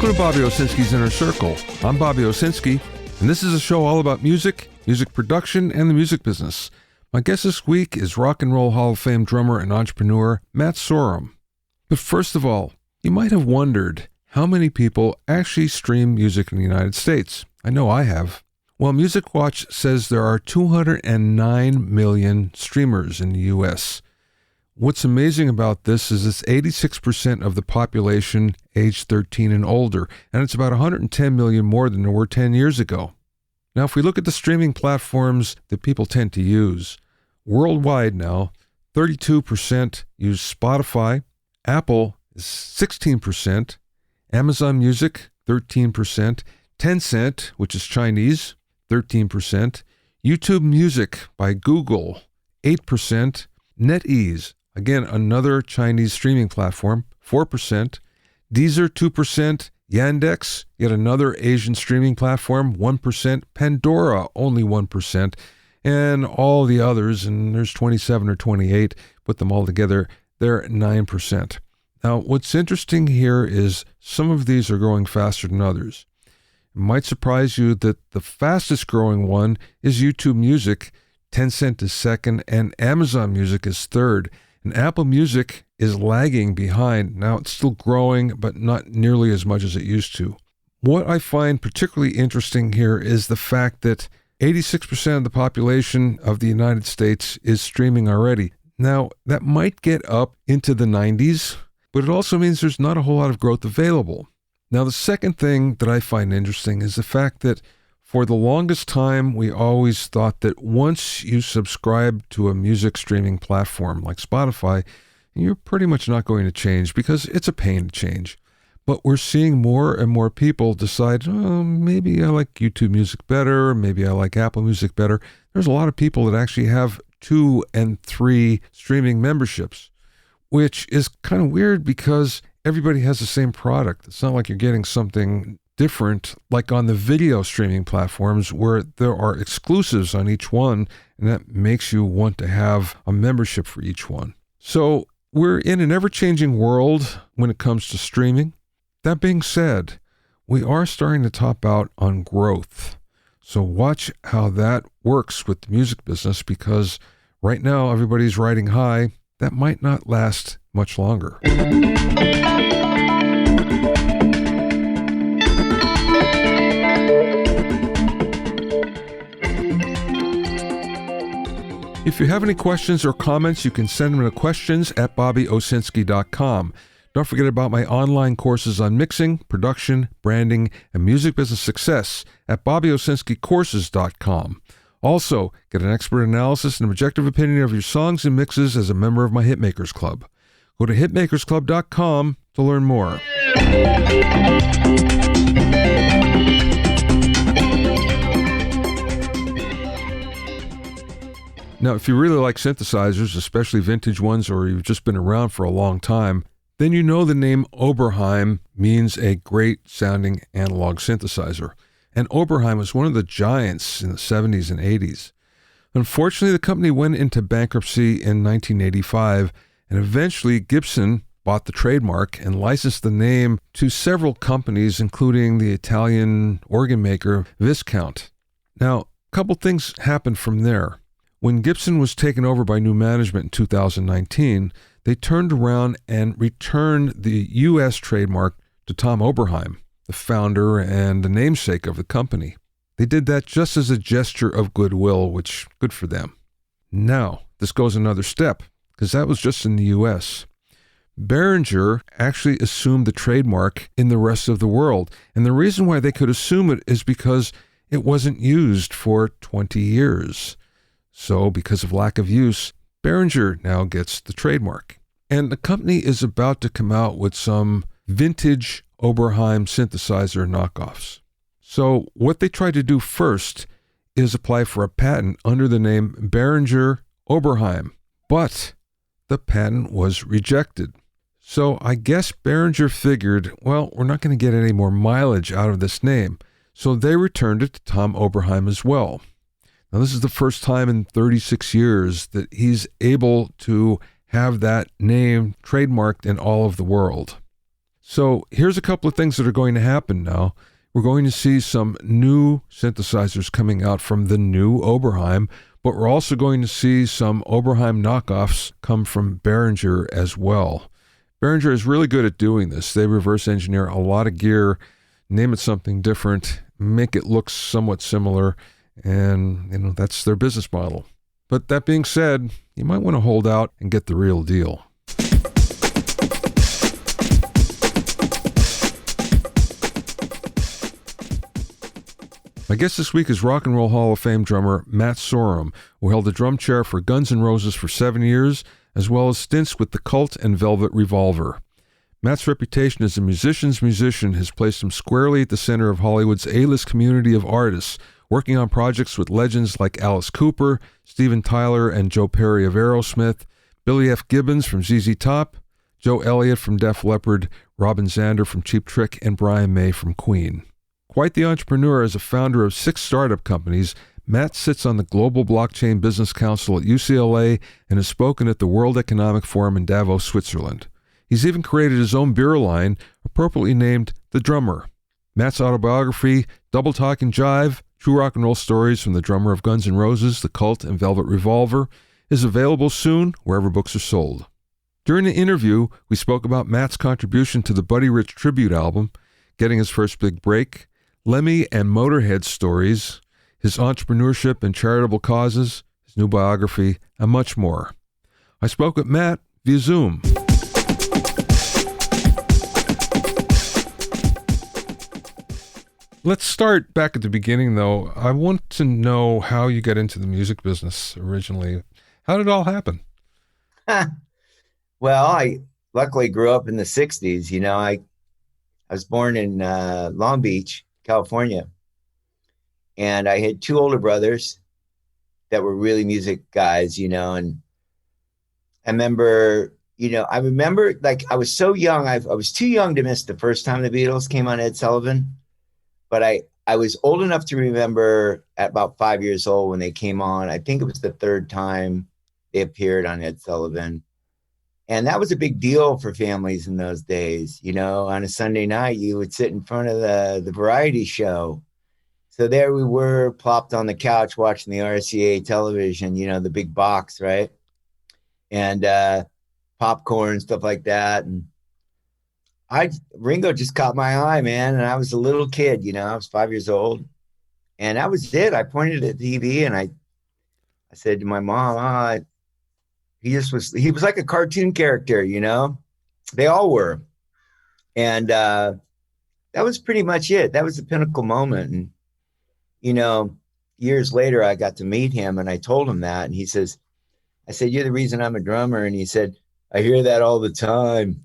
Welcome to Bobby Owsinski's Inner Circle. I'm Bobby Owsinski, and this is a show all about music, music production, and the music business. My guest this week is Rock and Roll Hall of Fame drummer and entrepreneur Matt Sorum. But first of all, you might have wondered how many people actually stream music in the United States. I know I have. Well, Music Watch says there are 209 million streamers in the U.S. What's amazing about this is it's 86% of the population aged 13 and older, and it's about 110 million more than there were 10 years ago. Now, if we look at the streaming platforms that people tend to use, worldwide now, 32% use Spotify, Apple is 16%, Amazon Music, 13%, Tencent, which is Chinese, 13%, YouTube Music by Google, 8%, NetEase, again, another Chinese streaming platform, 4%, Deezer, 2%, Yandex, yet another Asian streaming platform, 1%, Pandora, only 1%, and all the others, and there's 27 or 28, put them all together, they're 9%. Now, what's interesting here is some of these are growing faster than others. It might surprise you that the fastest growing one is YouTube Music. Tencent is second, and Amazon Music is third. And Apple Music is lagging behind. Now, it's still growing, but not nearly as much as it used to. What I find particularly interesting here is the fact that 86% of the population of the United States is streaming already. Now, that might get up into the 90s, but it also means there's not a whole lot of growth available. Now, the second thing that I find interesting is the fact that for the longest time, we always thought that once you subscribe to a music streaming platform like Spotify, you're pretty much not going to change because it's a pain to change. But we're seeing more and more people decide, oh, maybe I like YouTube Music better, maybe I like Apple Music better. There's a lot of people that actually have 2 and 3 streaming memberships, which is kind of weird because everybody has the same product. It's not like you're getting something different like on the video streaming platforms where there are exclusives on each one, and that makes you want to have a membership for each one. So we're in an ever-changing world when it comes to streaming. That being said, we are starting to top out on growth. So watch how that works with the music business, because right now everybody's riding high. That might not last much longer. If you have any questions or comments, you can send them to questions@bobbyowsinski.com. Don't forget about my online courses on mixing, production, branding, and music business success at bobbyowsinskicourses.com. Also, get an expert analysis and objective opinion of your songs and mixes as a member of my Hitmakers Club. Go to hitmakersclub.com to learn more. Now, if you really like synthesizers, especially vintage ones, or you've just been around for a long time, then you know the name Oberheim means a great-sounding analog synthesizer. And Oberheim was one of the giants in the 70s and 80s. Unfortunately, the company went into bankruptcy in 1985, and eventually Gibson bought the trademark and licensed the name to several companies, including the Italian organ maker Viscount. Now, a couple things happened from there. When Gibson was taken over by new management in 2019, they turned around and returned the U.S. trademark to Tom Oberheim, the founder and the namesake of the company. They did that just as a gesture of goodwill, which good for them. Now, this goes another step, because that was just in the U.S. Behringer actually assumed the trademark in the rest of the world, and the reason why they could assume it is because it wasn't used for 20 years. So, because of lack of use, Behringer now gets the trademark. And the company is about to come out with some vintage Oberheim synthesizer knockoffs. So, what they tried to do first is apply for a patent under the name Behringer Oberheim, but the patent was rejected. So, I guess Behringer figured, well, we're not going to get any more mileage out of this name, so they returned it to Tom Oberheim as well. Now, this is the first time in 36 years that he's able to have that name trademarked in all of the world. So here's a couple of things that are going to happen now. We're going to see some new synthesizers coming out from the new Oberheim, but we're also going to see some Oberheim knockoffs come from Behringer as well. Behringer is really good at doing this. They reverse engineer a lot of gear, name it something different, make it look somewhat similar, and that's their business model. But that being said, you might want to hold out and get the real deal. My guest this week is Rock and Roll Hall of Fame drummer Matt Sorum, who held the drum chair for Guns N' Roses for 7 years, as well as stints with the Cult and Velvet Revolver. Matt's reputation as a musician's musician has placed him squarely at the center of Hollywood's A-list community of artists, working on projects with legends like Alice Cooper, Steven Tyler and Joe Perry of Aerosmith, Billy F. Gibbons from ZZ Top, Joe Elliott from Def Leppard, Robin Zander from Cheap Trick, and Brian May from Queen. Quite the entrepreneur as a founder of 6 startup companies, Matt sits on the Global Blockchain Business Council at UCLA and has spoken at the World Economic Forum in Davos, Switzerland. He's even created his own beer line, appropriately named The Drummer. Matt's autobiography, Double Talk and Jive, True Rock and Roll Stories from the Drummer of Guns N' Roses, the Cult and Velvet Revolver, is available soon wherever books are sold. During the interview, we spoke about Matt's contribution to the Buddy Rich tribute album, getting his first big break, Lemmy and Motorhead stories, his entrepreneurship and charitable causes, his new biography, and much more. I spoke with Matt via Zoom. Let's start back at the beginning, though. I want to know how you got into the music business originally. How did it all happen? Well, I luckily grew up in the 60s. I was born in Long Beach, California. And I had 2 older brothers that were really music guys, and I remember, like I was so young, I was too young to miss the first time the Beatles came on Ed Sullivan, but I was old enough to remember at about 5 years old when they came on. I think it was the 3rd time they appeared on Ed Sullivan. And that was a big deal for families in those days. On a Sunday night, you would sit in front of the variety show. So there we were, plopped on the couch watching the RCA television, the big box, right? And popcorn, stuff like that. And Ringo just caught my eye, man. And I was a little kid, I was 5 years old. And that was it. I pointed at the TV and I said to my mom, he was like a cartoon character, they all were. And that was pretty much it. That was the pinnacle moment. And, years later, I got to meet him and I told him that. And he says, I said, "You're the reason I'm a drummer." And he said, "I hear that all the time."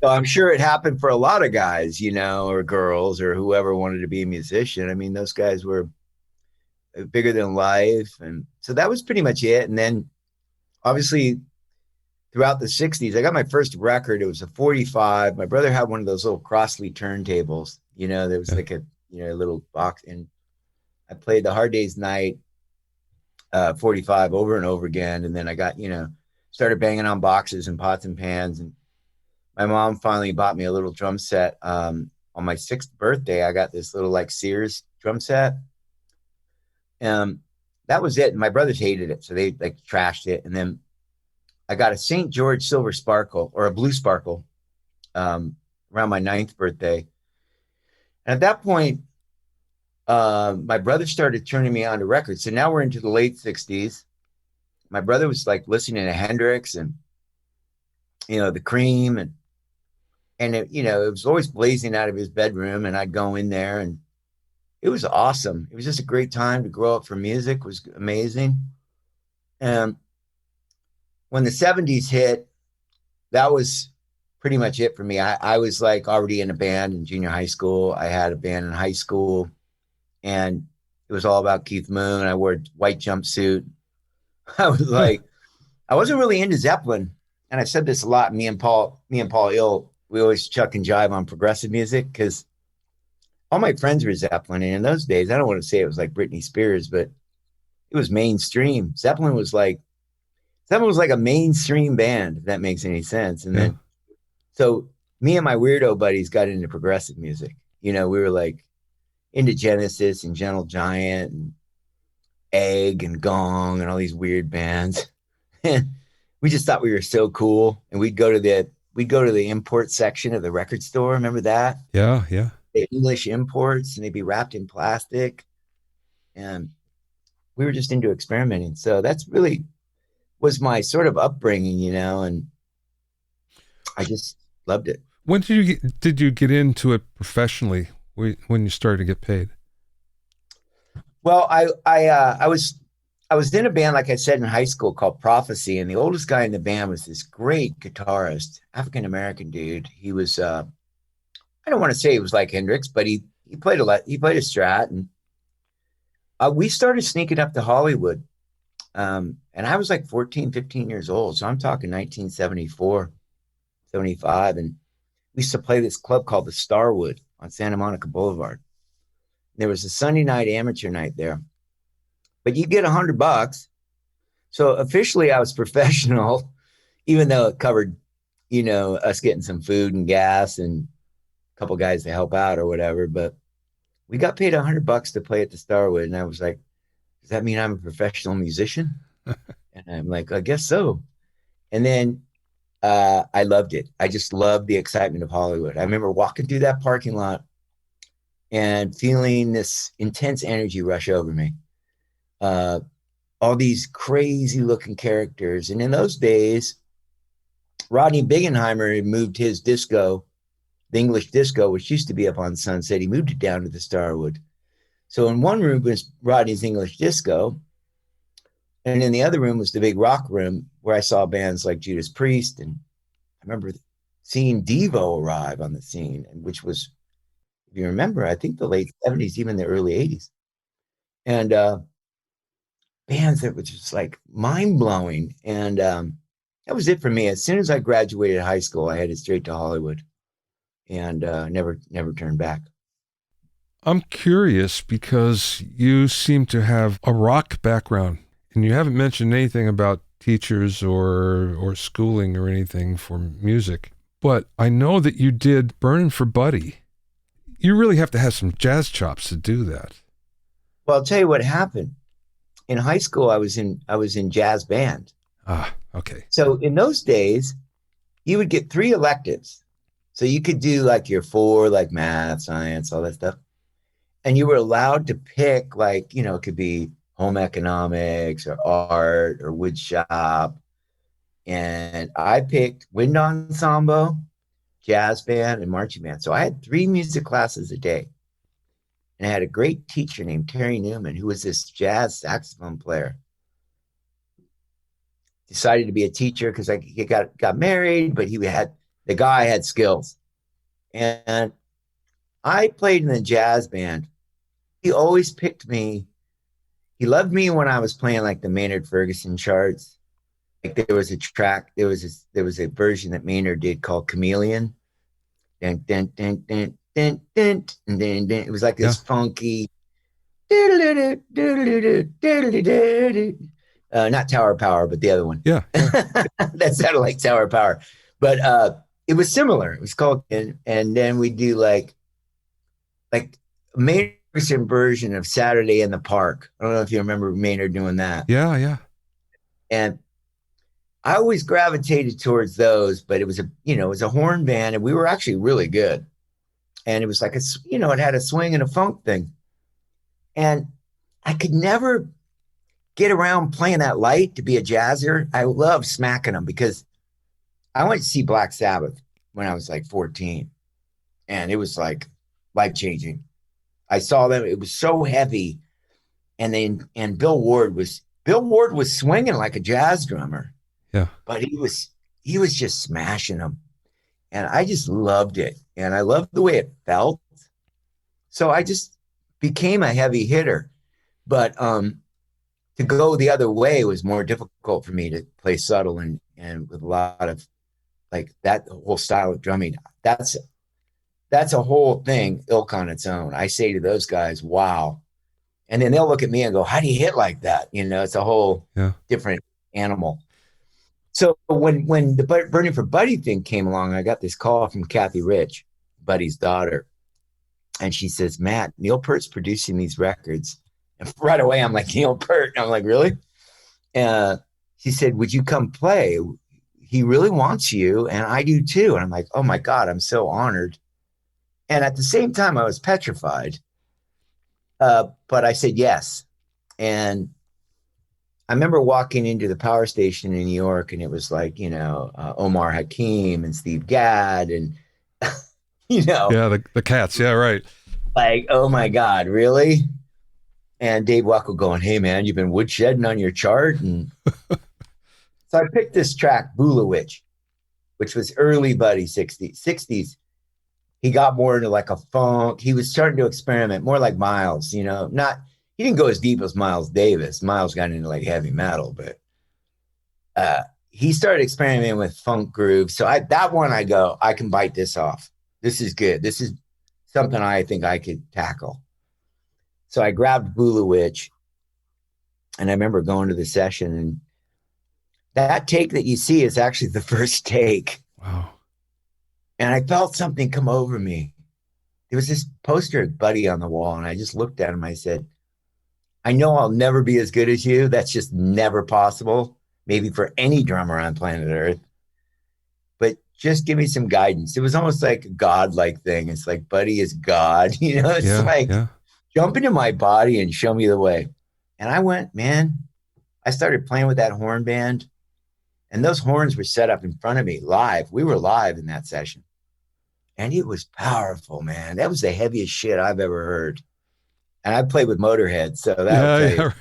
So I'm sure it happened for a lot of guys, or girls or whoever wanted to be a musician. I mean, those guys were bigger than life. And so that was pretty much it. And then obviously throughout the 60s, I got my first record. It was a 45. My brother had one of those little Crossley turntables, there was like a little box, and I played the Hard Day's Night 45 over and over again. And then I got, started banging on boxes and pots and pans. And my mom finally bought me a little drum set. On my 6th birthday, I got this little like Sears drum set. That was it. And my brothers hated it. So they like trashed it. And then I got a St. George silver sparkle or a blue sparkle around my 9th birthday. And at that point, my brother started turning me on to records. So now we're into the late 60s. My brother was like listening to Hendrix and, the Cream and it, it was always blazing out of his bedroom, and I'd go in there, and it was awesome. It was just a great time to grow up for music. It was amazing. And when the 70s hit, that was pretty much it for me. I was like already in a band in junior high school. I had a band in high school, and it was all about Keith Moon. I wore a white jumpsuit. I was like, I wasn't really into Zeppelin. And I've said this a lot. Me and Paul Ill, we always chuck and jive on progressive music because all my friends were Zeppelin. And in those days, I don't want to say it was like Britney Spears, but it was mainstream. Zeppelin was like a mainstream band, if that makes any sense. And then So me and my weirdo buddies got into progressive music. You know, we were like into Genesis and Gentle Giant and Egg and Gong and all these weird bands. And we just thought we were so cool. And we'd go to the import section of the record store. Remember that? Yeah, yeah. The English imports, and they'd be wrapped in plastic. And we were just into experimenting. So that's really was my sort of upbringing, and I just loved it. When did you get into it professionally? When you started to get paid? Well, I was in a band, like I said, in high school called Prophecy, and the oldest guy in the band was this great guitarist, African American dude. He was I don't want to say he was like Hendrix, but he played a lot. He played a Strat, and we started sneaking up to Hollywood. And I was like 14, 15 years old, so I'm talking 1974, 75, and we used to play this club called the Starwood on Santa Monica Boulevard. There was a Sunday night amateur night there, but you get $100. So officially I was professional, even though it covered, us getting some food and gas and a couple guys to help out or whatever. But we got paid $100 to play at the Starwood. And I was like, does that mean I'm a professional musician? And I'm like, I guess so. And then I loved it. I just loved the excitement of Hollywood. I remember walking through that parking lot and feeling this intense energy rush over me. All these crazy looking characters. And in those days, Rodney Bingenheimer had moved his disco, the English disco, which used to be up on Sunset. He moved it down to the Starwood. So in one room was Rodney's English disco. And in the other room was the big rock room where I saw bands like Judas Priest. And I remember seeing Devo arrive on the scene, which was, if you remember, I think the late 70s, even the early 80s. And bands that were just like mind blowing. And that was it for me. As soon as I graduated high school, I headed straight to Hollywood and never turned back. I'm curious because you seem to have a rock background, and you haven't mentioned anything about teachers or schooling or anything for music. But I know that you did Burnin' for Buddy. You really have to have some jazz chops to do that. Well, I'll tell you what happened. In high school, I was in jazz band. Ah, okay. So in those days, you would get 3 electives. So you could do like your 4, like math, science, all that stuff. And you were allowed to pick, like, it could be home economics or art or wood shop. And I picked wind ensemble, jazz band, and marching band. So I had 3 music classes a day. And I had a great teacher named Terry Newman, who was this jazz saxophone player. Decided to be a teacher because he got married, but the guy had skills. And I played in the jazz band. He always picked me. He loved me when I was playing like the Maynard Ferguson charts. Like there was a version that Maynard did called Chameleon. Dun, dun, dun, dun, dun, dun, dun, dun, dun. It was like this funky. Not Tower Power, but the other one. Yeah. That sounded like Tower Power. But it was similar. It was called, and then we do like Maynard version of Saturday in the Park. I don't know if you remember Maynard doing that. Yeah, yeah. And I always gravitated towards those, but it was a horn band, and we were actually really good. And it was like it had a swing and a funk thing. And I could never get around playing that light to be a jazzer. I love smacking them because I went to see Black Sabbath when I was like 14, and it was like life-changing. I saw them. It was so heavy. And Bill Ward was swinging like a jazz drummer. Yeah. But he was just smashing them. And I just loved it. And I loved the way it felt. So I just became a heavy hitter. But to go the other way was more difficult for me to play subtle and with a lot of like that whole style of drumming. That's a whole thing, ilk on its own. I say to those guys, wow. And then they'll look at me and go, how do you hit like that? It's a whole different animal. So when the Burning for Buddy thing came along, I got this call from Kathy Rich, Buddy's daughter, and she says, "Matt, Neil Peart's producing these records." And right away, I'm like, "Neil Peart?" And I'm like, "Really?" She said, "Would you come play? He really wants you, and I do too." And I'm like, "Oh my God, I'm so honored." And at the same time, I was petrified. But I said yes. And I remember walking into the power station in New York, and it was like, Omar Hakim and Steve Gadd and, Yeah, the Cats. Yeah, right. like, oh my God, really? And Dave Wackel going, "Hey, man, you've been woodshedding on your chart." And so I picked this track, Bula Witch, which was early Buddy 60s. He got more into like a funk. He was starting to experiment more like Miles, he didn't go as deep as Miles Davis. Miles got into like heavy metal, but he started experimenting with funk grooves. So that one I go, I can bite this off. This is good. This is something I think I could tackle. So I grabbed Bula Witch, and I remember going to the session, and that take that you see is actually the first take. Wow. And I felt something come over me. There was this poster of Buddy on the wall, and I just looked at him. I said, "I know I'll never be as good as you. That's just never possible, maybe for any drummer on planet Earth. But just give me some guidance." It was almost like a God-like thing. It's like Buddy is God. It's jump into my body and show me the way. And I went, man, I started playing with that horn band, and those horns were set up in front of me live. We were live in that session. And it was powerful, man. That was the heaviest shit I've ever heard. And I played with Motorhead, so that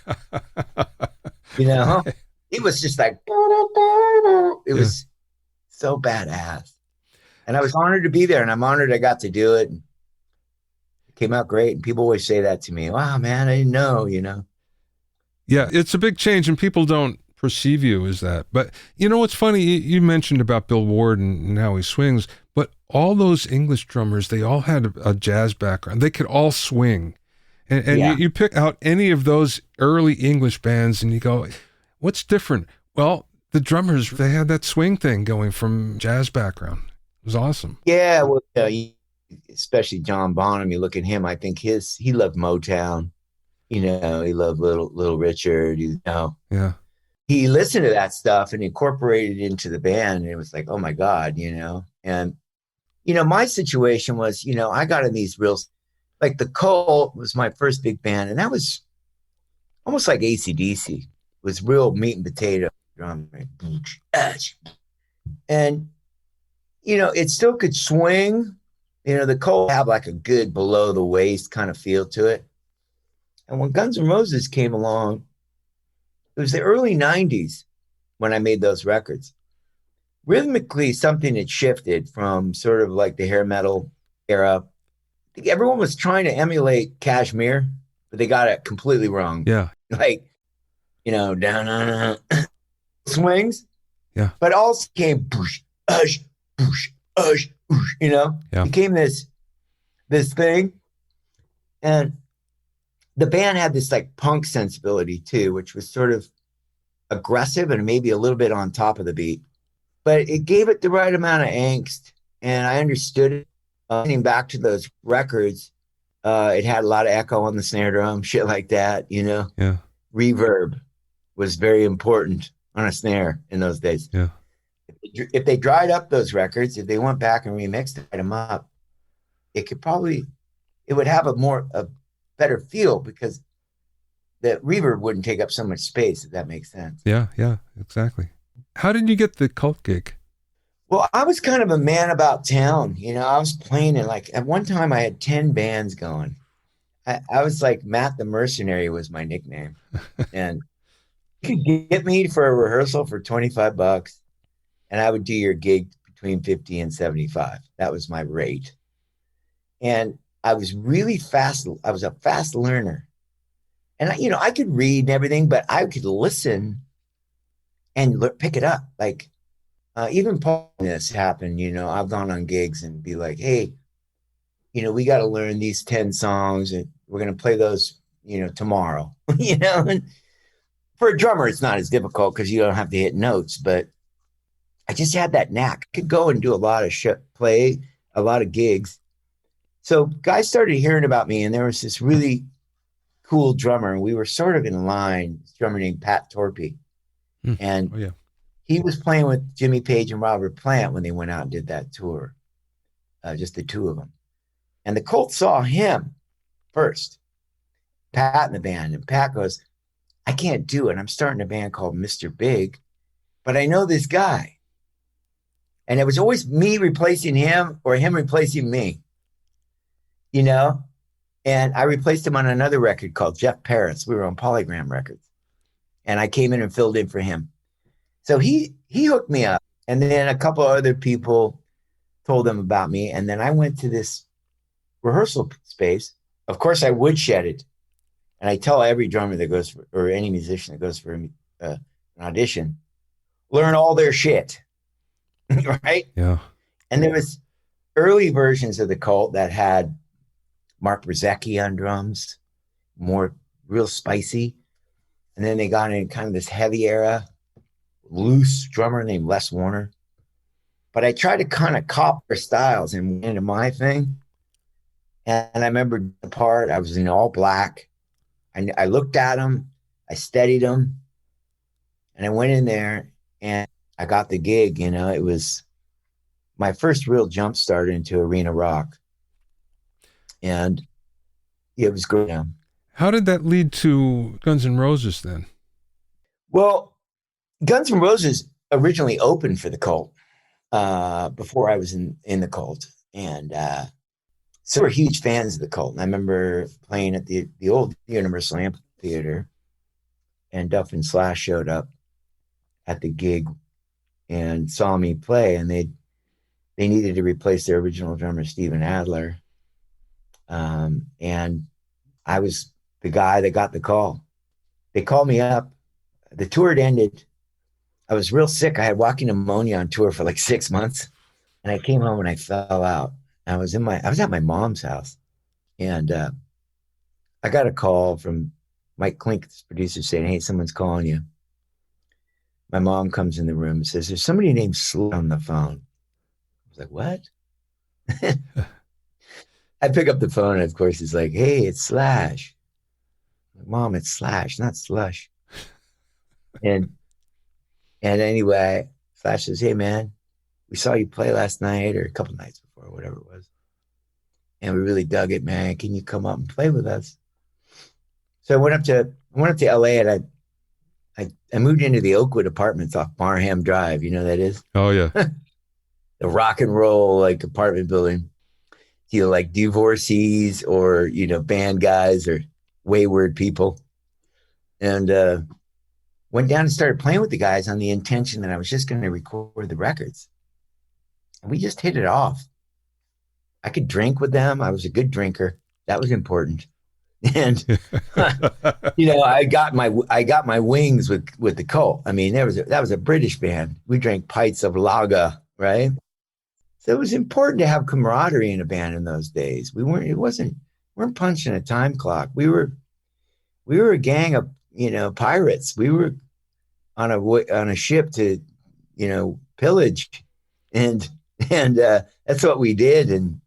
it was just like, it was so badass. And I was honored to be there, and I'm honored I got to do it. And it came out great. And people always say that to me. "Wow, man, I didn't know, Yeah, it's a big change, and people don't perceive you as that. But what's funny, you mentioned about Bill Ward and how he swings, but all those English drummers, they all had a jazz background. They could all swing. And you pick out any of those early English bands and you go, what's different? Well, the drummers, they had that swing thing going from jazz background. It was awesome. Yeah, well, especially John Bonham, you look at him, I think he loved Motown. He loved Little Richard, Yeah. He listened to that stuff and incorporated it into the band, and it was like, oh my God, And my situation was, I got in these real, like the Cult was my first big band, and that was almost like AC/DC. It was real meat and potato drumming. And it still could swing. The Cult have like a good below the waist kind of feel to it. And when Guns N' Roses came along, it was the early 90s when I made those records. Rhythmically, something had shifted from sort of like the hair metal era. I think everyone was trying to emulate Kashmir, but they got it completely wrong. Yeah. Like, down swings. Yeah. But also came boosh, ush, boosh, ush, boosh, Yeah. Became this thing. And the band had this like punk sensibility too, which was sort of aggressive and maybe a little bit on top of the beat, but it gave it the right amount of angst. And I understood it. Listening back to those records, it had a lot of echo on the snare drum, shit like that, Yeah. Reverb was very important on a snare in those days. Yeah. If they dried up those records, if they went back and remixed them up, it would have a better feel because the reverb wouldn't take up so much space, if that makes sense. Yeah, exactly. How did you get the Cult gig? Well, I was kind of a man about town. I was playing in at one time I had 10 bands going. I was like Matt the Mercenary was my nickname. And you could get me for a rehearsal for $25 and I would do your gig between 50 and 75. That was my rate. And I was really fast. I was a fast learner. And I could read and everything, but I could listen and pick it up. Like even this happened, I've gone on gigs and be like, hey, we got to learn these 10 songs and we're going to play those, tomorrow, and for a drummer, it's not as difficult because you don't have to hit notes, but I just had that knack. I could go and do a lot of play, a lot of gigs. So guys started hearing about me, and there was this really cool drummer, and we were sort of in line, this drummer named Pat Torpey. And he was playing with Jimmy Page and Robert Plant when they went out and did that tour, just the two of them. And the Cult saw him first, Pat in the band. And Pat goes, I can't do it. I'm starting a band called Mr. Big, but I know this guy. And it was always me replacing him or him replacing me, you know? And I replaced him on another record called Jeff Paris. We were on Polygram Records. And I came in and filled in for him. So he hooked me up. And then a couple of other people told them about me. And then I went to this rehearsal space. Of course, I woodshed it. And I tell every drummer that goes for, or any musician that goes for an audition, learn all their shit. Right? Yeah. And there was early versions of the Cult that had Mark Brzezicki on drums, more real spicy. And then they got in kind of this heavy era, loose drummer named Les Warner. But I tried to kind of copy their styles and went into my thing. And I remember the part, I was in all black. I looked at him, I studied him, and I went in there and I got the gig. You know, it was my first real jump start into arena rock. And it was great. How did that lead to Guns N' Roses then? Well, Guns N' Roses originally opened for the Cult before I was in the Cult. And so we're huge fans of the Cult. And I remember playing at the old Universal Amphitheater, and Duff and Slash showed up at the gig and saw me play, and they needed to replace their original drummer, Steven Adler. And I was the guy that got the call. They called me up. The tour had ended. I was real sick. I had walking pneumonia on tour for like 6 months. And I came home and I fell out. I was at my mom's house. And I got a call from Mike Klink, this producer, saying, hey, someone's calling you. My mom comes in the room and says, there's somebody named Slash on the phone. I was like, what? I pick up the phone, and of course, he's like, hey, it's Slash. I'm like, Mom, it's Slash, not Slush. And anyway, Slash says, hey, man, we saw you play last night or a couple nights before, whatever it was. And we really dug it, man. Can you come up and play with us? So I went up to LA, and I moved into the Oakwood Apartments off Barham Drive. You know what that is? Oh, yeah. The rock and roll like apartment building. You know, like divorcees or, you know, band guys or wayward people. And went down and started playing with the guys on the intention that I was just going to record the records. And we just hit it off. I could drink with them. I was a good drinker. That was important. And you know, I got my wings with the Cult. I mean, that was a British band. We drank pints of lager, right? So it was important to have camaraderie in a band in those days. We weren't punching a time clock. We were a gang of, you know, pirates. We were on a ship to, you know, pillage, and that's what we did. And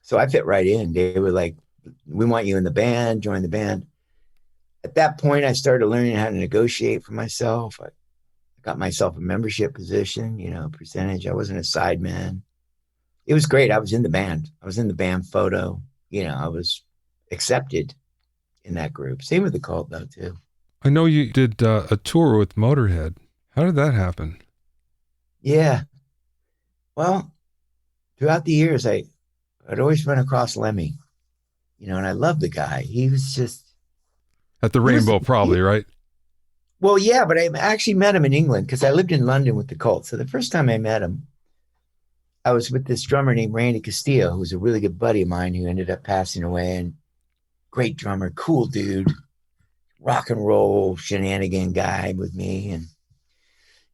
so I fit right in. They were like, we want you in the band, join the band. At that point, I started learning how to negotiate for myself. I got myself a membership position, you know, percentage. I wasn't a sideman. It was great. I was in the band. I was in the band photo. You know, I was accepted in that group. Same with the Cult, though, too. I know you did a tour with Motorhead. How did that happen? Yeah. Well, throughout the years, I'd always run across Lemmy, you know, and I loved the guy. He was just... At the Rainbow, probably, right? Well, yeah, but I actually met him in England because I lived in London with the Cult. So the first time I met him, I was with this drummer named Randy Castillo, who was a really good buddy of mine who ended up passing away, and great drummer, cool dude, rock and roll shenanigan guy with me.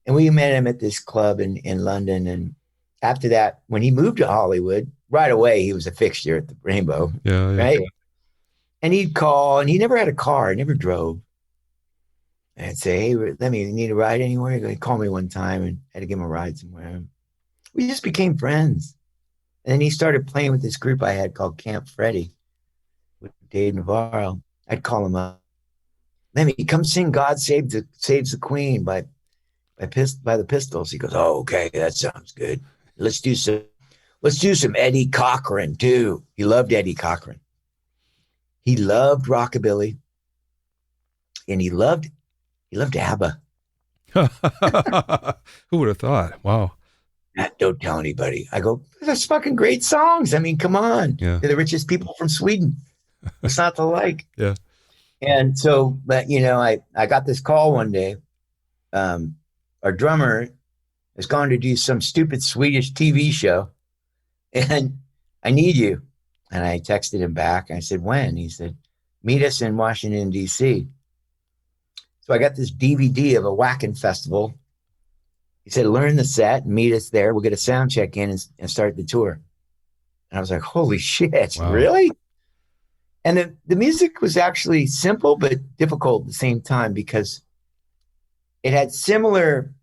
And we met him at this club in London. And after that, when he moved to Hollywood, right away, he was a fixture at the Rainbow. Yeah. Right. And he'd call, and he never had a car. He never drove. And I'd say, hey, Lemmy, you need a ride anywhere? He called me one time and had to give him a ride somewhere. We just became friends. And then he started playing with this group I had called Camp Freddy with Dave Navarro. I'd call him up. Lemmy, come sing God Saves the Queen by the Pistols. He goes, oh, okay, that sounds good. Let's do some Eddie Cochran too. He loved Eddie Cochran. He loved rockabilly, and he loved ABBA. Who would have thought? Wow. Don't tell anybody. I go, that's fucking great songs. I mean, come on. Yeah. They're the richest people from Sweden. What's not to like? Yeah. And so, but I got this call one day. Our drummer has gone to do some stupid Swedish TV show, and I need you. And I texted him back. I said, when? He said, meet us in Washington, D.C. So I got this DVD of a whacking festival. He said, learn the set, meet us there. We'll get a sound check in and start the tour. And I was like, holy shit, wow. Really? And the music was actually simple, but difficult at the same time because it had similar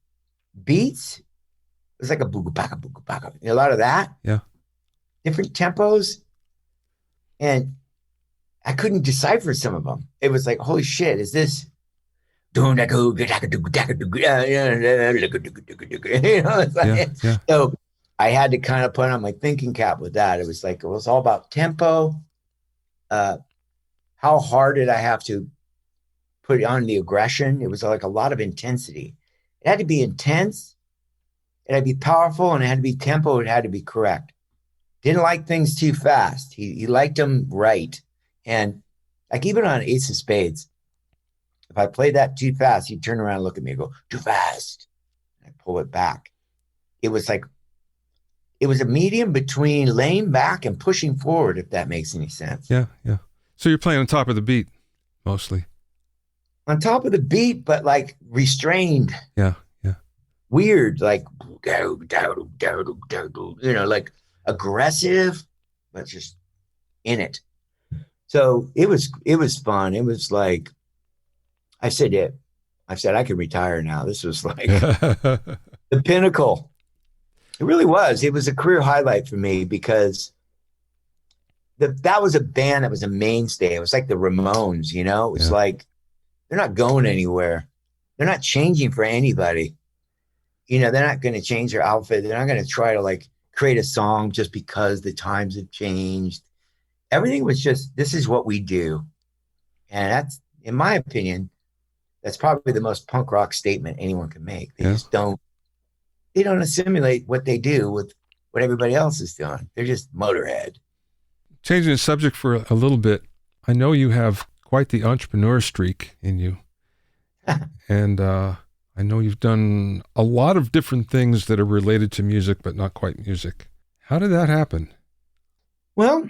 beats. It was like a booga baka, a lot of that. Yeah. Different tempos. And I couldn't decipher some of them. It was like, holy shit, is this? So I had to kind of put on my thinking cap with that. It was all about tempo. How hard did I have to put on the aggression? It was like a lot of intensity. It had to be intense. It had to be powerful, and it had to be tempo. It had to be correct. Didn't like things too fast. He liked them right. And like even on Ace of Spades, if I played that too fast, he'd turn around and look at me and go, too fast. And I pull it back. It was a medium between laying back and pushing forward, if that makes any sense. Yeah, yeah. So you're playing on top of the beat, mostly. On top of the beat, but like restrained. Yeah, yeah. Weird, like, like aggressive, but just in it. So it was fun. It was like, I said I could retire now. This was like the pinnacle. It really was. It was a career highlight for me because that was a band that was a mainstay. It was like the Ramones, It was like, they're not going anywhere. They're not changing for anybody. They're not going to change their outfit. They're not going to try to like create a song just because the times have changed. Everything was just, this is what we do. And that's, in my opinion, that's probably the most punk rock statement anyone can make. They just don't assimilate what they do with what everybody else is doing. They're just Motorhead. Changing the subject for a little bit, I know you have quite the entrepreneur streak in you. And I know you've done a lot of different things that are related to music, but not quite music. How did that happen? Well,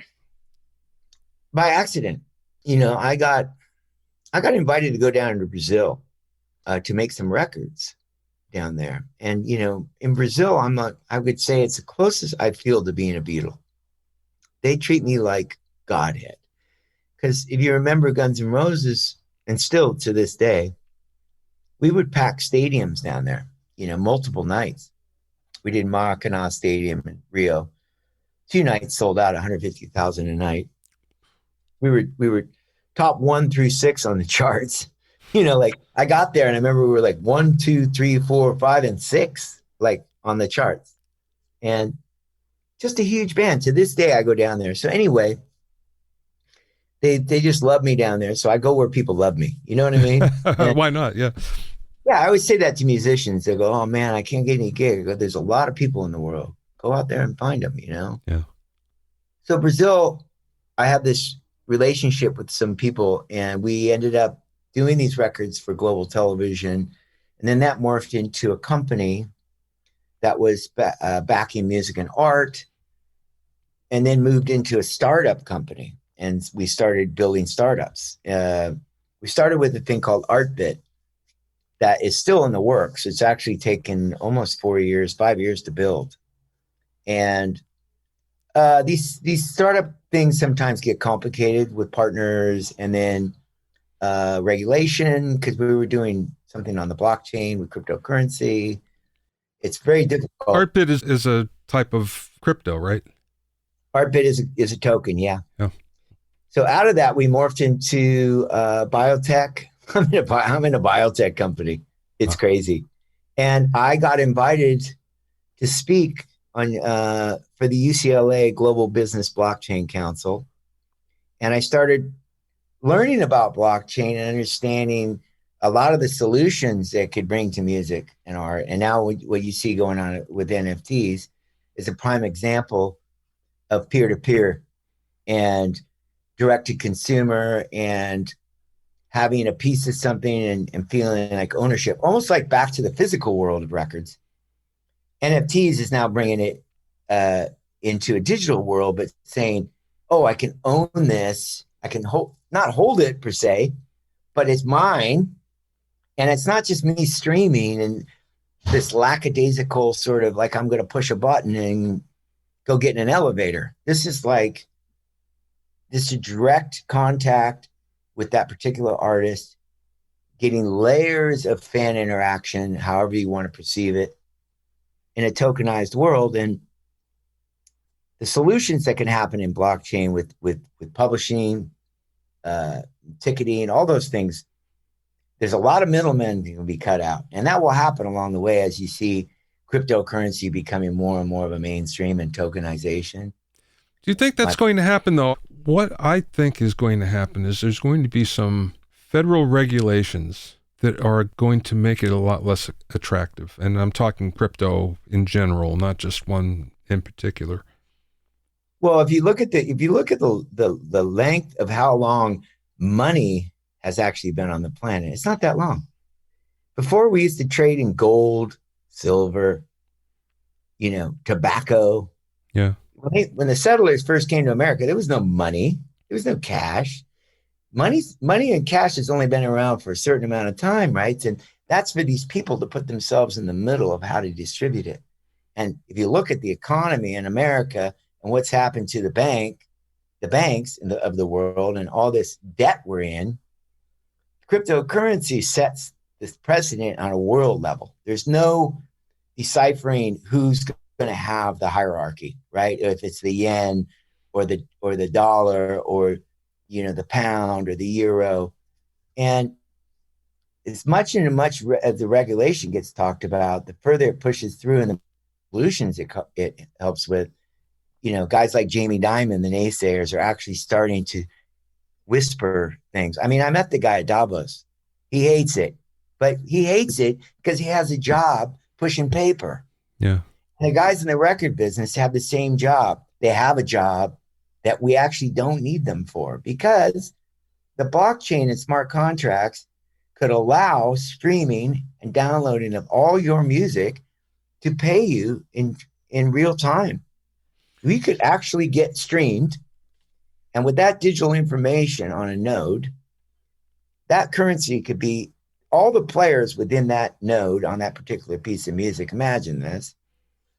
by accident. I got invited to go down to Brazil to make some records down there. And, in Brazil, I would say it's the closest I feel to being a Beatle. They treat me like Godhead. Because if you remember Guns N' Roses, and still to this day, we would pack stadiums down there, multiple nights. We did Maracanã Stadium in Rio. 2 nights sold out 150,000 a night. We were top 1 through 6 on the charts. Like I got there and I remember we were like 1, 2, 3, 4, 5, and 6, like on the charts. And just a huge band. To this day, I go down there. So anyway, they just love me down there. So I go where people love me. You know what I mean? Why not? Yeah. Yeah, I always say that to musicians. They go, oh man, I can't get any gig. I go, there's a lot of people in the world. Go out there and find them, Yeah. So Brazil, I have this relationship with some people, and we ended up doing these records for global television. And then that morphed into a company that was backing music and art, and then moved into a startup company. And we started building startups. We started with a thing called ArtBit that is still in the works. It's actually taken almost 5 years to build. And these startup things sometimes get complicated with partners. And then regulation because we were doing something on the blockchain with cryptocurrency. It's very difficult. Artbit is a type of crypto, right? Artbit is a token, yeah. Yeah. So out of that, we morphed into biotech. I'm in a biotech company. It's crazy. And I got invited to speak on for the UCLA Global Business Blockchain Council. And I started learning about blockchain and understanding a lot of the solutions that could bring to music and art. And now what you see going on with NFTs is a prime example of peer-to-peer and direct-to-consumer and having a piece of something and feeling like ownership, almost like back to the physical world of records. NFTs is now bringing it into a digital world, but saying, oh, I can own this. I can not hold it per se, but it's mine. And it's not just me streaming and this lackadaisical sort of like I'm going to push a button and go get in an elevator. This is like this direct contact with that particular artist, getting layers of fan interaction, however you want to perceive it, in a tokenized world. And the solutions that can happen in blockchain with publishing, ticketing, all those things, there's a lot of middlemen that can be cut out. And that will happen along the way as you see cryptocurrency becoming more and more of a mainstream and tokenization. Do you think that's going to happen, though? What I think is going to happen is there's going to be some federal regulations that are going to make it a lot less attractive. And I'm talking crypto in general, not just one in particular. Well, if you look at the length of how long money has actually been on the planet, it's not that long. Before we used to trade in gold, silver, tobacco. Yeah. When the settlers first came to America, there was no money. There was no cash. Money and cash has only been around for a certain amount of time, right? And that's for these people to put themselves in the middle of how to distribute it. And if you look at the economy in America and what's happened to the banks of the world and all this debt we're in, cryptocurrency sets this precedent on a world level. There's no deciphering who's going to have the hierarchy, right? If it's the yen or the dollar or the pound or the euro. And as much as the regulation gets talked about, the further it pushes through and the solutions it helps with, guys like Jamie Dimon, the naysayers, are actually starting to whisper things. I mean, I met the guy at Davos. He hates it, but he hates it because he has a job pushing paper. Yeah. And the guys in the record business have the same job. They have a job that we actually don't need them for because the blockchain and smart contracts could allow streaming and downloading of all your music to pay you in real time. We could actually get streamed. And with that digital information on a node, that currency could be all the players within that node on that particular piece of music. Imagine this,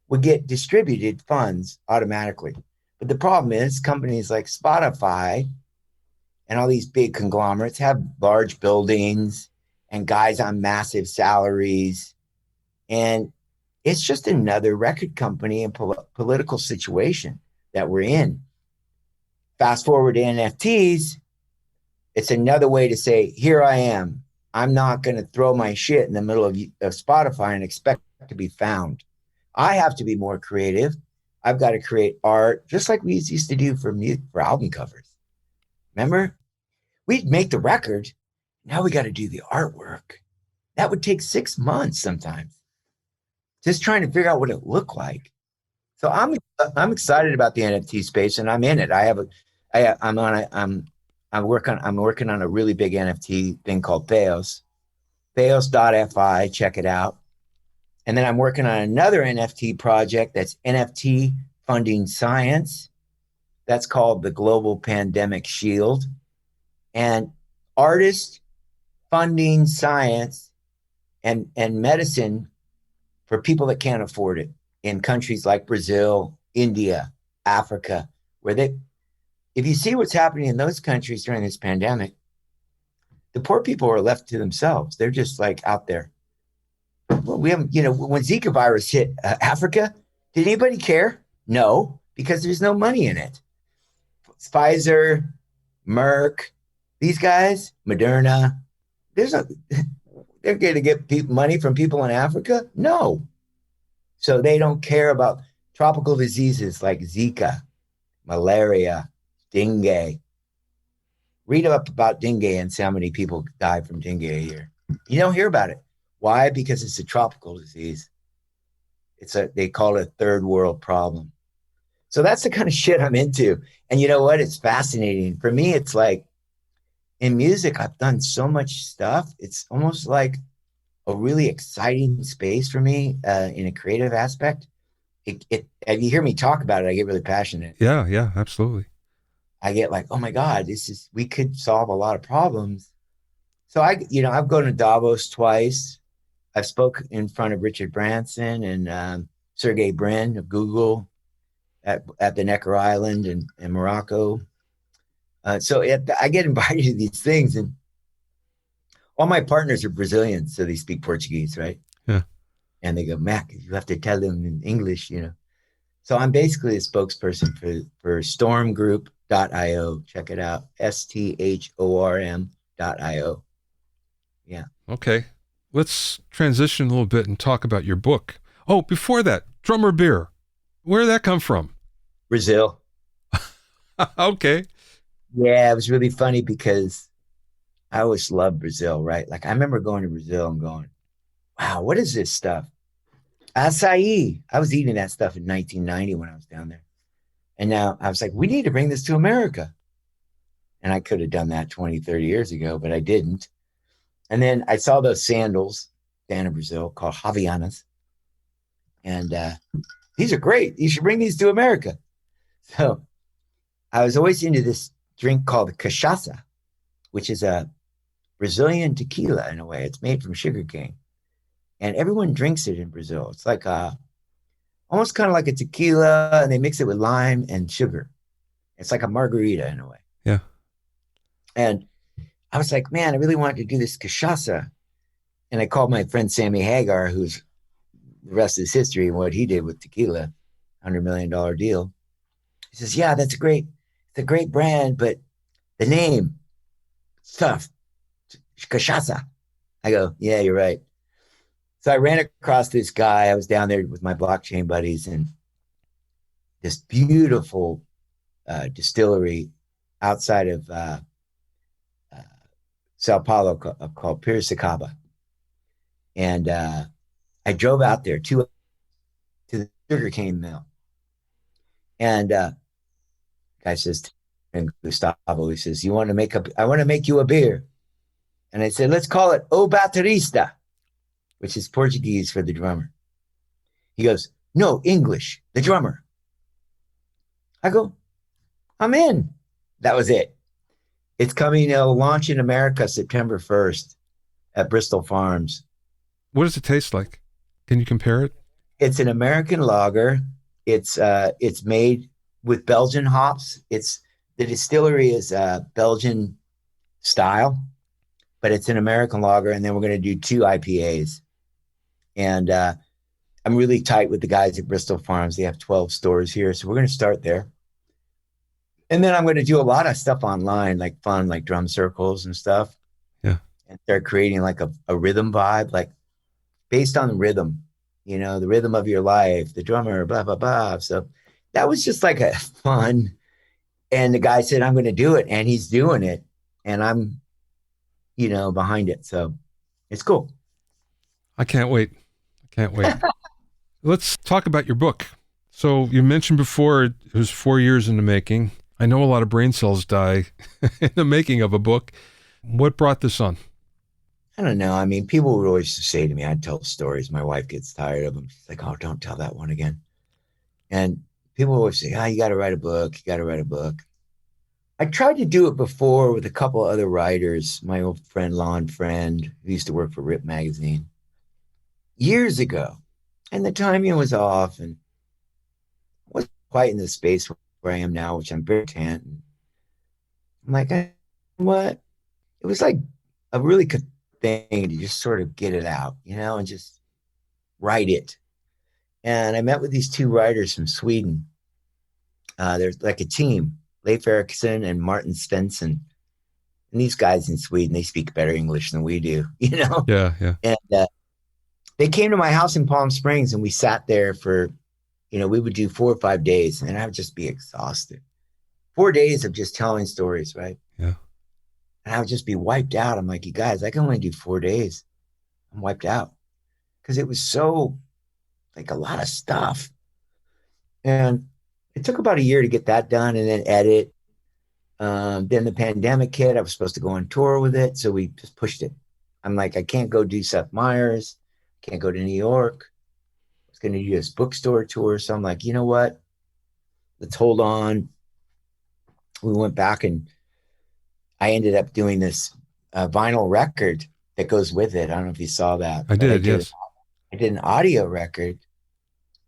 would get distributed funds automatically. But the problem is companies like Spotify and all these big conglomerates have large buildings and guys on massive salaries. And it's just another record company and political situation that we're in. Fast forward to NFTs, it's another way to say, here I am. I'm not going to throw my shit in the middle of Spotify and expect to be found. I have to be more creative. I've got to create art, just like we used to do for album covers. Remember? We'd make the record. Now we got to do the artwork. That would take 6 months sometimes. Just trying to figure out what it looked like. So I'm excited about the NFT space, and I'm in it. I'm working on a really big NFT thing called Theos. Theos.fi, check it out. And then I'm working on another NFT project that's NFT funding science. That's called the Global Pandemic Shield. And artists funding science and medicine for people that can't afford it in countries like Brazil, India, Africa, where if you see what's happening in those countries during this pandemic, The poor people are left to themselves. They're just like out there. Well, we haven't, when Zika virus hit Africa, did anybody care? No, because there's no money in it. Pfizer, Merck, these guys, Moderna, they're going to get money from people in Africa? No. So they don't care about tropical diseases like Zika, malaria, dengue. Read up about dengue and see how many people die from dengue a year. You don't hear about it. Why? Because it's a tropical disease. They call it a third world problem. So that's the kind of shit I'm into. And you know what? It's fascinating. For me, it's like in music, I've done so much stuff. It's almost like a really exciting space for me in a creative aspect. If you hear me talk about it, I get really passionate. Yeah, absolutely. I get like, oh my God, we could solve a lot of problems. So I've gone to Davos twice. I've spoke in front of Richard Branson and Sergey Brin of Google at the Necker Island in Morocco. So I get invited to these things, and all my partners are Brazilians, so they speak Portuguese, right? Yeah. And they go, Mac, you have to tell them in English, So I'm basically a spokesperson for stormgroup.io. Check it out. STHORM.io. Yeah. Okay. Let's transition a little bit and talk about your book. Oh, before that, Drummer Beer. Where did that come from? Brazil. Okay. Yeah, it was really funny because I always loved Brazil, right? Like I remember going to Brazil and going, wow, what is this stuff? Açaí. I was eating that stuff in 1990 when I was down there. And now I was like, we need to bring this to America. And I could have done that 20, 30 years ago, but I didn't. And then I saw those sandals down in Brazil called Havaianas. And these are great. You should bring these to America. So I was always into this drink called cachaça, which is a Brazilian tequila in a way. It's made from sugarcane. And everyone drinks it in Brazil. It's like almost kind of like a tequila, and they mix it with lime and sugar. It's like a margarita in a way. Yeah. And I was like, man, I really wanted to do this cachaça. And I called my friend Sammy Hagar, who's the rest is history and what he did with tequila, $100 million deal. He says, yeah, it's a great brand, but the name, it's tough. Cachaça. I go, yeah, you're right. So I ran across this guy. I was down there with my blockchain buddies, and this beautiful distillery outside of Sao Paulo called Piracicaba. And I drove out there to the sugarcane mill. And guy says, and Gustavo, he says, I want to make you a beer. And I said, let's call it O Baterista, which is Portuguese for the drummer. He goes, no, English, the drummer. I go, I'm in. That was it. It's coming, it'll launch in America September 1st at Bristol Farms. What does it taste like? Can you compare it? It's an American lager. It's made with Belgian hops. The distillery is Belgian style, but it's an American lager. And then we're going to do 2 IPAs. And I'm really tight with the guys at Bristol Farms. They have 12 stores here. So we're going to start there. And then I'm going to do a lot of stuff online, like fun, like drum circles and stuff. Yeah. And start creating like a rhythm vibe, like based on the rhythm, the rhythm of your life, the drummer, blah, blah, blah. So that was just like a fun. And the guy said, I'm going to do it. And he's doing it. And I'm, behind it. So it's cool. I can't wait. Let's talk about your book. So you mentioned before it was 4 years in the making. I know a lot of brain cells die in the making of a book. What brought this on? I don't know. I mean, people would always say to me, I'd tell stories. My wife gets tired of them. She's like, oh, don't tell that one again. And people always say, you got to write a book. You got to write a book. I tried to do it before with a couple other writers. My old friend, Lon Friend, who used to work for Rip Magazine years ago. And the timing was off and wasn't quite in the space where I am now, which I'm very content. I'm like, what? It was like a really good thing to just sort of get it out, and just write it. And I met with these two writers from Sweden. There's like a team, Leif Erikson and Martin Svensson. And these guys in Sweden, they speak better English than we do, Yeah, yeah. And they came to my house in Palm Springs, and we sat there for, we would do 4 or 5 days, and I would just be exhausted. 4 days of just telling stories, right? Yeah. And I would just be wiped out. I'm like, you guys, I can only do 4 days. I'm wiped out. Because it was so, like, a lot of stuff. And it took about a year to get that done and then edit. Then the pandemic hit. I was supposed to go on tour with it. So we just pushed it. I'm like, I can't go do Seth Meyers. Can't go to New York. I was going to do this bookstore tour. So I'm like, you know what? Let's hold on. We went back and I ended up doing this vinyl record that goes with it. I don't know if you saw that. I did, yes. I did an audio record,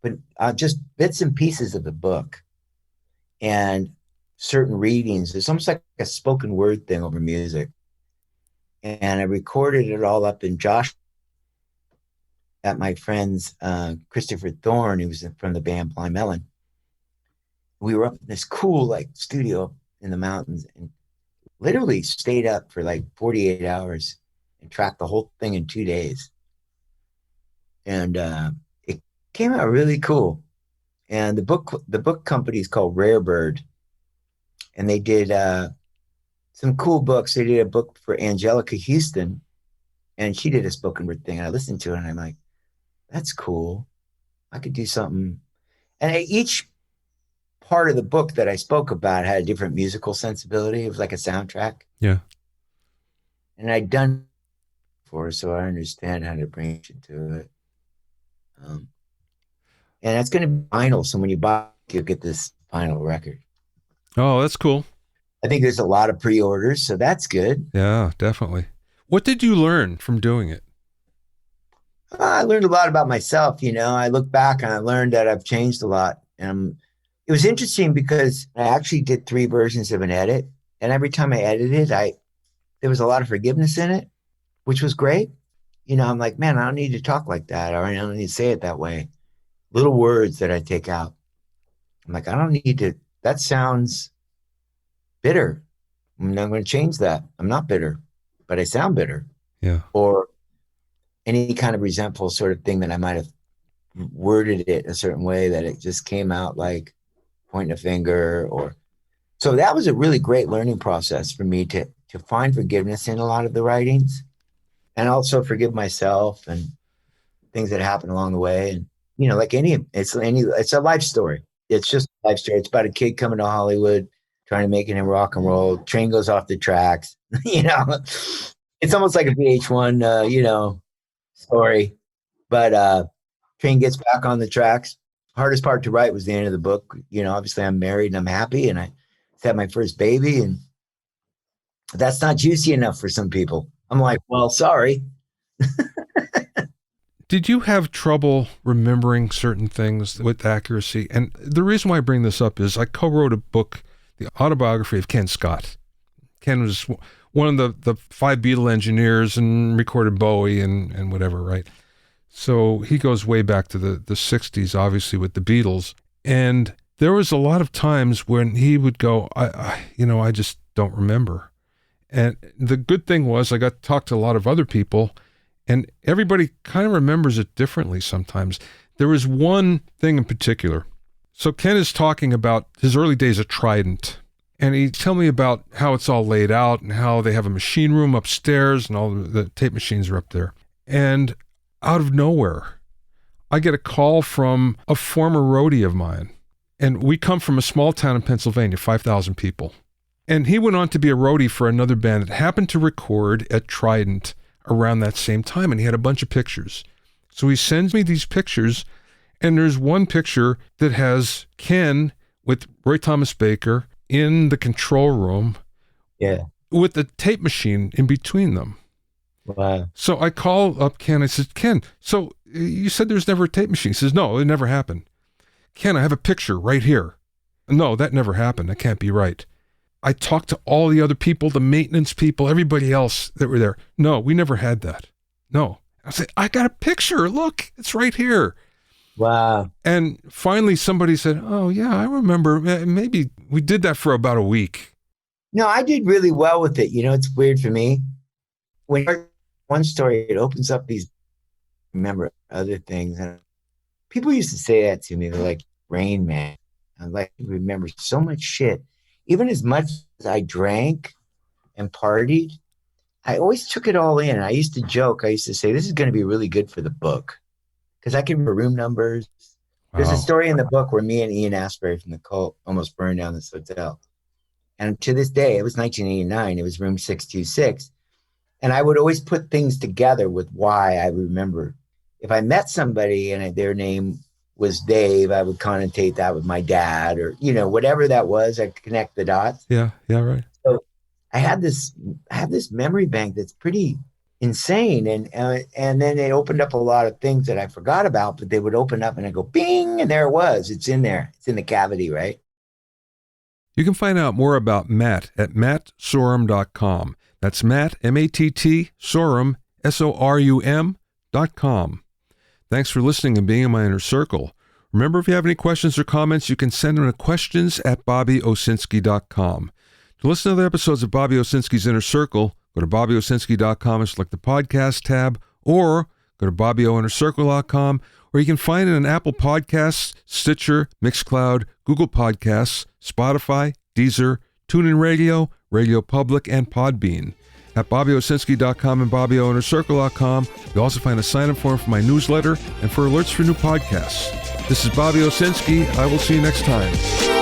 but just bits and pieces of the book and certain readings. It's almost like a spoken word thing over music. And I recorded it all up in Josh at my friend's Christopher Thorne, who was from the band Blind Melon. We were up in this cool like studio in the mountains and literally stayed up for like 48 hours and tracked the whole thing in 2 days. And it came out really cool. And the book company is called Rare Bird. And they did some cool books. They did a book for Angelica Houston, and she did a spoken word thing. And I listened to it, and I'm like, that's cool. I could do something. And each part of the book that I spoke about had a different musical sensibility. It was like a soundtrack. Yeah. And I'd done it before, so I understand how to bring it to it. And that's going to be vinyl. So when you buy it, you'll get this vinyl record. Oh, that's cool. I think there's a lot of pre-orders, so that's good. Yeah, definitely. What did you learn from doing it? I learned a lot about myself. I look back and I learned that I've changed a lot. And it was interesting because I actually did 3 versions of an edit. And every time I edited, there was a lot of forgiveness in it, which was great. I'm like, man, I don't need to talk like that. Or I don't need to say it that way. Little words that I take out. I'm like, I don't need to. That sounds bitter. I'm not going to change that. I'm not bitter, but I sound bitter. Yeah. Or any kind of resentful sort of thing that I might have worded it a certain way that it just came out like pointing a finger so that was a really great learning process for me to find forgiveness in a lot of the writings and also forgive myself and things that happened along the way. And, like it's a life story. It's just a life story. It's about a kid coming to Hollywood, trying to make it in rock and roll. Train goes off the tracks. It's almost like a VH1, story. But train gets back on the tracks. Hardest part to write was the end of the book. Obviously I'm married and I'm happy and I had my first baby, and that's not juicy enough for some people. I'm like, well, sorry. Did you have trouble remembering certain things with accuracy? And the reason why I bring this up is I co-wrote a book, the autobiography of Ken Scott. Ken was one of the 5 Beatle engineers and recorded Bowie and whatever, right? So he goes way back to the 60s, obviously, with the Beatles. And there was a lot of times when he would go, I just don't remember. And the good thing was I got to talk to a lot of other people, and everybody kind of remembers it differently sometimes. There was one thing in particular. So Ken is talking about his early days at Trident, and he tell me about how it's all laid out and how they have a machine room upstairs and all the tape machines are up there. And out of nowhere, I get a call from a former roadie of mine. And we come from a small town in Pennsylvania, 5,000 people. And he went on to be a roadie for another band that happened to record at Trident around that same time. And he had a bunch of pictures. So he sends me these pictures. And there's one picture that has Ken with Roy Thomas Baker in the control room. Yeah. With the tape machine in between them. Wow. So I call up Ken. I said, Ken, so you said there's never a tape machine. He says, no, it never happened. Ken, I have a picture right here. No, that never happened. That can't be right. I talked to all the other people, the maintenance people, everybody else that were there. No, we never had that. No. I said, I got a picture. Look, it's right here. Wow. And finally somebody said, oh, yeah, I remember. Maybe we did that for about a week. No, I did really well with it. You know, it's weird for me. When you hear one story, it opens up these, remember other things. And people used to say that to me. They're like, Rain Man. I like remember so much shit. Even as much as I drank and partied, I always took it all in. I used to joke. I used to say, this is going to be really good for the book. Because I can remember room numbers. Wow. There's a story in the book where me and Ian Astbury from the Cult almost burned down this hotel. And to this day, it was 1989. It was room 626. And I would always put things together with why I remember. If I met somebody and their name was Dave, I would connotate that with my dad or, you know, whatever that was, I'd connect the dots. Yeah, right. So I had this memory bank that's pretty insane. And then it opened up a lot of things that I forgot about, but they would open up and I go, bing, and there it was. It's in there. It's in the cavity, right? You can find out more about Matt at mattsorum.com. That's Matt, M-A-T-T, Sorum, S-O-R-U-M.com. Thanks for listening and being in my inner circle. Remember, if you have any questions or comments, you can send them to questions@bobbyowsinski.com. To listen to other episodes of Bobby Owsinski's Inner Circle, go to bobbyowsinski.com and select the podcast tab, or go to bobbyowinnercircle.com, or you can find it on Apple Podcasts, Stitcher, Mixcloud, Google Podcasts, Spotify, Deezer, TuneIn Radio, Radio Public, and Podbean. At bobbyowsinski.com and bobbyowinnercircle.com, you'll also find a sign-up form for my newsletter and for alerts for new podcasts. This is Bobby Owsinski. I will see you next time.